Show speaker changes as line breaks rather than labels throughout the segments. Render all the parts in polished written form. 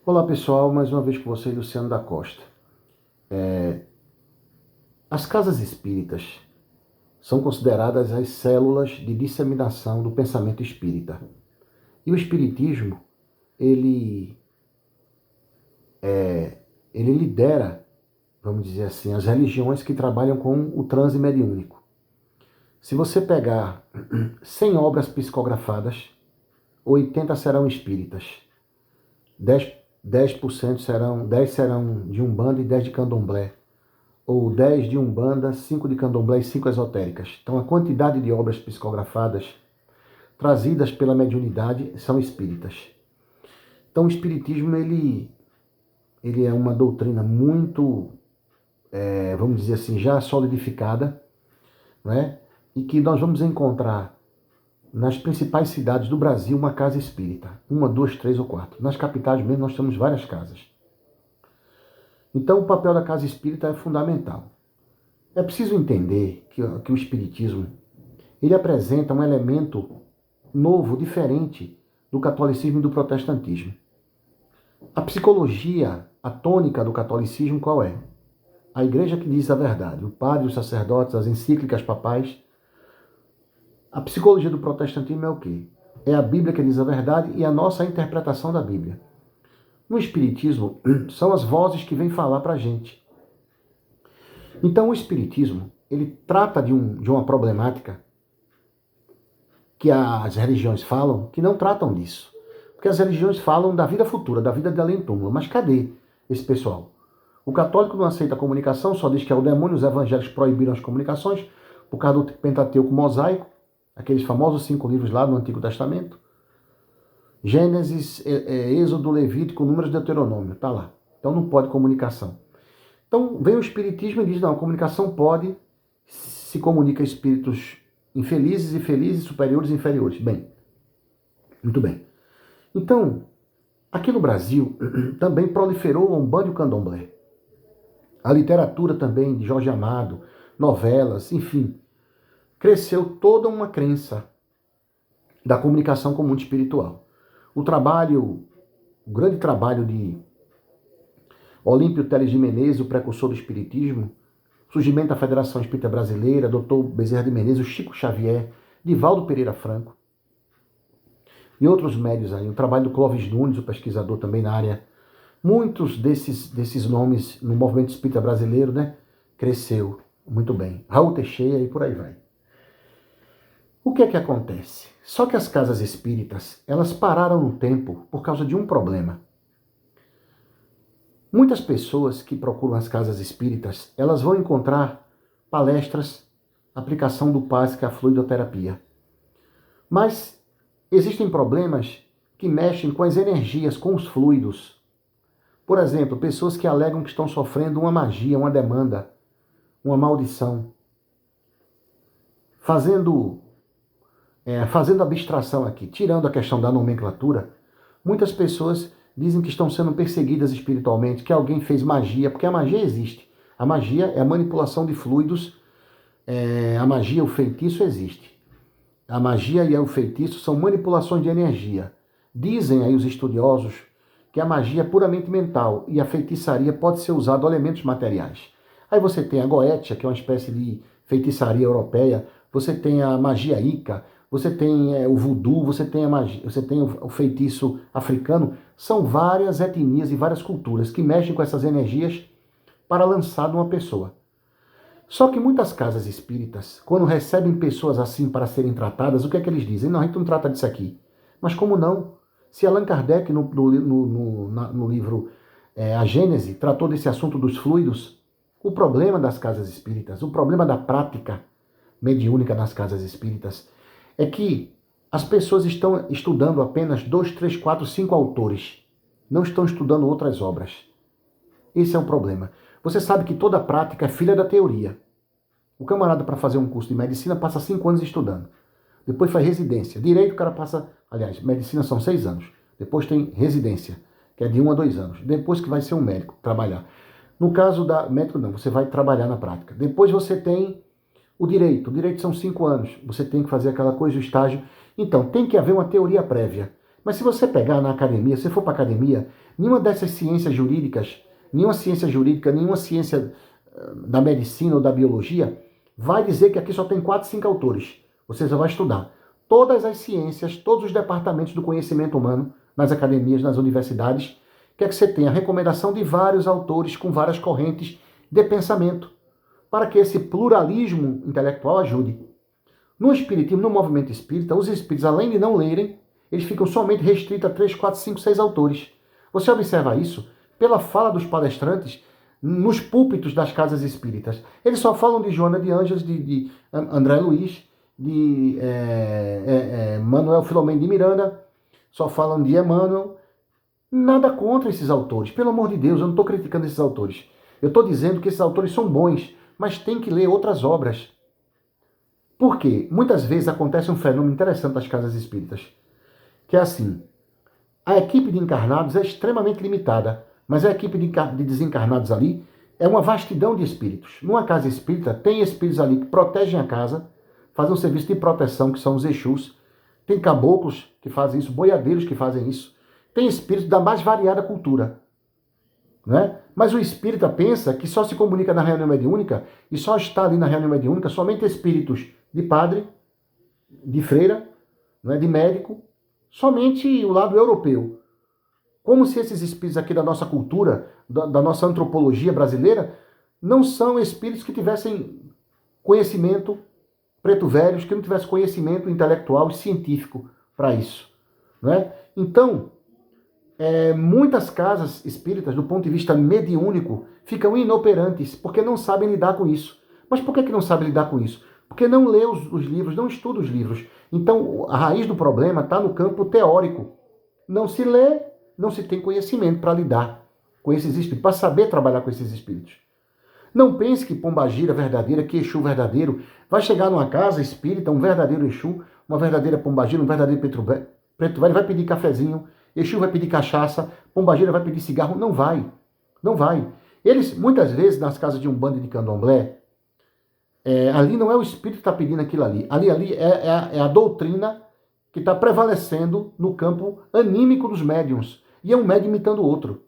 Olá pessoal, mais uma vez com vocês, Luciano da Costa. As casas espíritas são consideradas as células de disseminação do pensamento espírita. E o espiritismo, ele, ele lidera, vamos dizer assim, as religiões que trabalham com o transe mediúnico. Se você pegar 100 obras psicografadas, 80 serão espíritas, 10% serão, 10 serão de Umbanda e 10 de Candomblé, ou 10 de Umbanda, 5 de Candomblé e 5 esotéricas. Então a quantidade de obras psicografadas trazidas pela mediunidade são espíritas. Então o espiritismo ele é uma doutrina muito, vamos dizer assim, já solidificada, né? E que nós vamos encontrar nas principais cidades do Brasil uma casa espírita. 1, 2, 3 ou 4. Nas capitais mesmo nós temos várias casas. Então o papel da casa espírita é fundamental. É preciso entender que o espiritismo ele apresenta um elemento novo, diferente do catolicismo e do protestantismo. A psicologia, a tônica do catolicismo qual é? A igreja que diz a verdade, o padre, os sacerdotes, as encíclicas papais. A psicologia do protestantismo é o quê? É a Bíblia que diz a verdade e a nossa interpretação da Bíblia. No espiritismo, são as vozes que vêm falar para a gente. Então o espiritismo, ele trata de uma problemática que as religiões falam, que não tratam disso. Porque as religiões falam da vida futura, da vida de além-túmulo. Mas cadê esse pessoal? O católico não aceita a comunicação, só diz que é o demônio, os evangélicos proibiram as comunicações, por causa do Pentateuco mosaico, aqueles famosos 5 livros lá do Antigo Testamento. Gênesis, Êxodo, Levítico, Números, Deuteronômio, tá lá. Então não pode comunicação. Então vem o espiritismo e diz, não, a comunicação pode, se comunica espíritos infelizes e felizes, superiores e inferiores. Bem, muito bem. Então, aqui no Brasil também proliferou o Umbanda e o Candomblé. A literatura também de Jorge Amado, novelas, enfim. Cresceu toda uma crença da comunicação com o mundo espiritual. O grande trabalho de Olímpio Teles de Menezes, o precursor do espiritismo, surgimento da Federação Espírita Brasileira, Dr. Bezerra de Menezes, o Chico Xavier, Divaldo Pereira Franco e outros médios aí. O trabalho do Clóvis Nunes, o pesquisador também na área. Muitos desses nomes no movimento espírita brasileiro, né, cresceu muito bem. Raul Teixeira e por aí vai. O que é que acontece? Só que as casas espíritas, elas pararam no tempo por causa de um problema. Muitas pessoas que procuram as casas espíritas, elas vão encontrar palestras, aplicação do PAS, que é a fluidoterapia. Mas existem problemas que mexem com as energias, com os fluidos. Por exemplo, pessoas que alegam que estão sofrendo uma magia, uma demanda, uma maldição. Fazendo abstração aqui, tirando a questão da nomenclatura, muitas pessoas dizem que estão sendo perseguidas espiritualmente, que alguém fez magia, porque a magia existe. A magia é a manipulação de fluidos, a magia, o feitiço existe. A magia e o feitiço são manipulações de energia. Dizem aí os estudiosos que a magia é puramente mental e a feitiçaria pode ser usada elementos materiais. Aí você tem a goetia, que é uma espécie de feitiçaria europeia, você tem a magia Ica, você tem o voodoo, você tem o feitiço africano. São várias etnias e várias culturas que mexem com essas energias para lançar numa pessoa. Só que muitas casas espíritas, quando recebem pessoas assim para serem tratadas, o que é que eles dizem? Não, a gente não trata disso aqui. Mas como não? Se Allan Kardec, no livro A Gênese, tratou desse assunto dos fluidos, o problema das casas espíritas, o problema da prática mediúnica nas casas espíritas, é que as pessoas estão estudando apenas 2, 3, 4, 5 autores. Não estão estudando outras obras. Esse é o problema. Você sabe que toda prática é filha da teoria. O camarada, para fazer um curso de medicina, passa 5 anos estudando. Depois faz residência. Direito, o cara passa... Aliás, medicina são 6 anos. Depois tem residência, que é de 1 a 2 anos. Depois que vai ser um médico, trabalhar. No caso da médico, não. Você vai trabalhar na prática. Depois você tem o direito. O direito são 5 anos. Você tem que fazer aquela coisa, o estágio. Então, tem que haver uma teoria prévia. Mas se você pegar na academia, se for para academia, nenhuma dessas ciências jurídicas, nenhuma ciência jurídica, nenhuma ciência da medicina ou da biologia, vai dizer que aqui só tem 4, 5 autores. Você só vai estudar. Todas as ciências, todos os departamentos do conhecimento humano, nas academias, nas universidades, quer que você tenha a recomendação de vários autores com várias correntes de pensamento, para que esse pluralismo intelectual ajude. No espiritismo, no movimento espírita, os espíritos, além de não lerem, eles ficam somente restritos a 3, 4, 5, 6 autores. Você observa isso pela fala dos palestrantes nos púlpitos das casas espíritas. Eles só falam de Joana de Ângeles, de André Luiz, de Manuel Filomeno de Miranda, só falam de Emmanuel. Nada contra esses autores. Pelo amor de Deus, eu não estou criticando esses autores. Eu estou dizendo que esses autores são bons, mas tem que ler outras obras. Por quê? Muitas vezes acontece um fenômeno interessante nas casas espíritas, que é assim: a equipe de encarnados é extremamente limitada, mas a equipe de desencarnados ali é uma vastidão de espíritos. Numa casa espírita, tem espíritos ali que protegem a casa, fazem um serviço de proteção, que são os Exus. Tem caboclos que fazem isso, boiadeiros que fazem isso. Tem espíritos da mais variada cultura. Né? Mas o espírita pensa que só se comunica na reunião mediúnica e só está ali na reunião mediúnica somente espíritos de padre, de freira, né, de médico, somente o lado europeu. Como se esses espíritos aqui da nossa cultura, da nossa antropologia brasileira, não são espíritos que tivessem conhecimento, preto velhos, que não tivessem conhecimento intelectual e científico para isso. Né? Então, muitas casas espíritas, do ponto de vista mediúnico, ficam inoperantes, porque não sabem lidar com isso. Mas por que não sabem lidar com isso? Porque não lê os livros, não estuda os livros. Então, a raiz do problema está no campo teórico. Não se lê, não se tem conhecimento para lidar com esses espíritos, para saber trabalhar com esses espíritos. Não pense que Pombagira verdadeira, que Exu verdadeiro, vai chegar numa casa espírita, um verdadeiro Exu, uma verdadeira Pombagira, um verdadeiro preto velho, vai pedir cafezinho, Exu vai pedir cachaça, Pombagira vai pedir cigarro. Não vai. Não vai. Eles, muitas vezes, nas casas de Umbanda e de Candomblé, ali não é o espírito que está pedindo aquilo ali. Ali é a doutrina que está prevalecendo no campo anímico dos médiuns. E é um médium imitando o outro.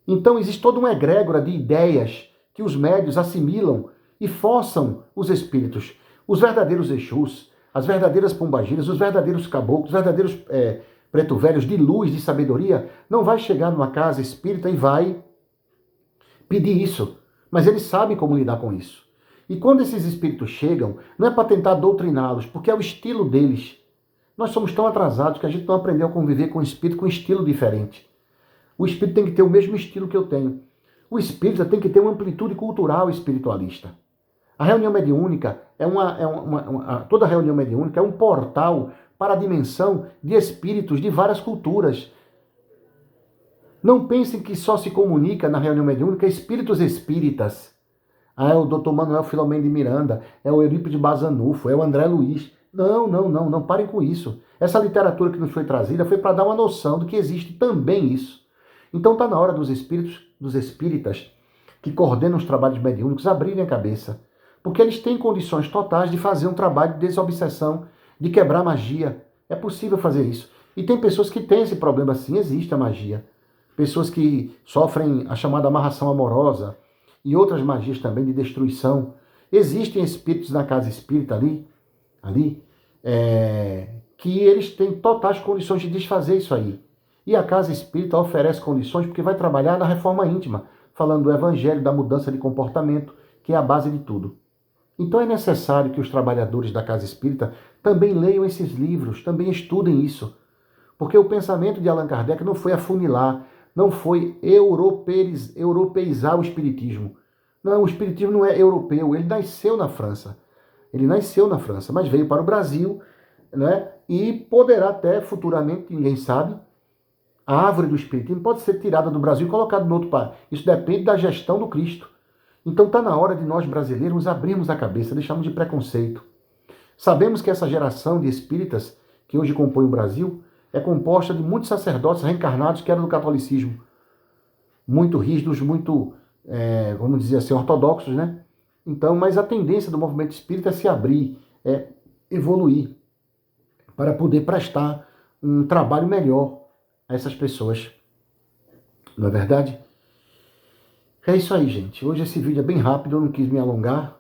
Então existe toda uma egrégora de ideias que os médiuns assimilam e forçam os espíritos. Os verdadeiros Exus, as verdadeiras Pombagiras, os verdadeiros caboclos, os verdadeiros preto velhos de luz, de sabedoria, não vai chegar numa casa espírita e vai pedir isso. Mas eles sabem como lidar com isso. E quando esses espíritos chegam, não é para tentar doutriná-los, porque é o estilo deles. Nós somos tão atrasados que a gente não aprendeu a conviver com o espírito com um estilo diferente. O espírito tem que ter o mesmo estilo que eu tenho. O espírita tem que ter uma amplitude cultural espiritualista. A reunião mediúnica toda reunião mediúnica é um portal para a dimensão de espíritos de várias culturas. Não pensem que só se comunica na reunião mediúnica espíritos espíritas. É o Dr. Manuel Filomeno de Miranda, é o Eurípides de Bazanufo, é o André Luiz. Não parem com isso. Essa literatura que nos foi trazida foi para dar uma noção de que existe também isso. Então está na hora dos espíritas que coordenam os trabalhos mediúnicos abrirem a cabeça, porque eles têm condições totais de fazer um trabalho de desobsessão, de quebrar magia. É possível fazer isso. E tem pessoas que têm esse problema, sim, existe a magia. Pessoas que sofrem a chamada amarração amorosa e outras magias também de destruição. Existem espíritos na casa espírita ali que eles têm totais condições de desfazer isso aí. E a casa espírita oferece condições porque vai trabalhar na reforma íntima, falando do evangelho, da mudança de comportamento, que é a base de tudo. Então é necessário que os trabalhadores da casa espírita também leiam esses livros, também estudem isso. Porque o pensamento de Allan Kardec não foi afunilar, não foi europeizar o espiritismo. Não, o espiritismo não é europeu, ele nasceu na França. Ele nasceu na França, mas veio para o Brasil, né? E poderá até futuramente, ninguém sabe, a árvore do espiritismo pode ser tirada do Brasil e colocada no outro país. Isso depende da gestão do Cristo. Então está na hora de nós brasileiros abrirmos a cabeça, deixarmos de preconceito. Sabemos que essa geração de espíritas que hoje compõe o Brasil é composta de muitos sacerdotes reencarnados que eram do catolicismo. Muito rígidos, muito, vamos dizer assim, ortodoxos, né? Então, mas a tendência do movimento espírita é se abrir, é evoluir, para poder prestar um trabalho melhor a essas pessoas. Não é verdade? É isso aí, gente. Hoje esse vídeo é bem rápido, eu não quis me alongar,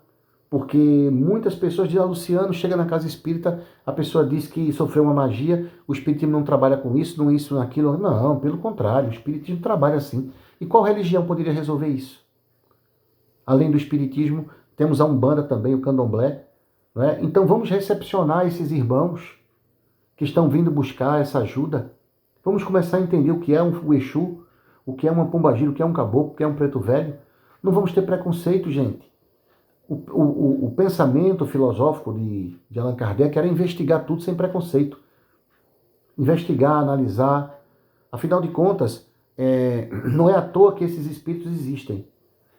porque muitas pessoas dizem, Luciano, chega na casa espírita, a pessoa diz que sofreu uma magia, o espiritismo não trabalha com isso, não isso, naquilo. Não, pelo contrário, o espiritismo trabalha assim. E qual religião poderia resolver isso? Além do espiritismo, temos a Umbanda também, o Candomblé. Não é? Então vamos recepcionar esses irmãos que estão vindo buscar essa ajuda. Vamos começar a entender o que é um Exu, o que é uma pombagira, o que é um caboclo, o que é um preto velho. Não vamos ter preconceito, gente. O pensamento filosófico de Allan Kardec era investigar tudo sem preconceito. Investigar, analisar. Afinal de contas, não é à toa que esses espíritos existem.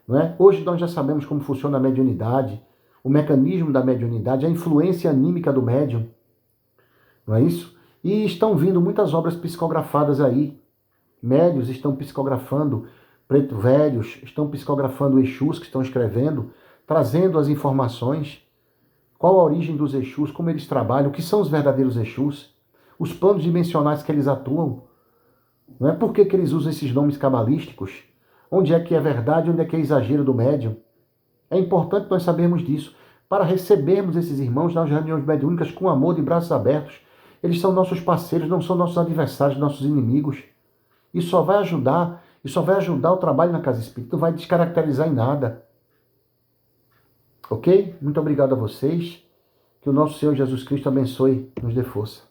Não é? Hoje nós já sabemos como funciona a mediunidade, o mecanismo da mediunidade, a influência anímica do médium. Não é isso? E estão vindo muitas obras psicografadas aí. Médios estão psicografando, preto velhos estão psicografando Exus que estão escrevendo, trazendo as informações, qual a origem dos Exus, como eles trabalham, o que são os verdadeiros Exus, os planos dimensionais que eles atuam, não é? Por que eles usam esses nomes cabalísticos, onde é que é verdade, onde é que é exagero do médium. É importante nós sabermos disso, para recebermos esses irmãos nas reuniões mediúnicas com amor de braços abertos. Eles são nossos parceiros, não são nossos adversários, nossos inimigos. Isso só vai ajudar, o trabalho na casa espírita, não vai descaracterizar em nada. Ok? Muito obrigado a vocês. Que o nosso Senhor Jesus Cristo abençoe e nos dê força.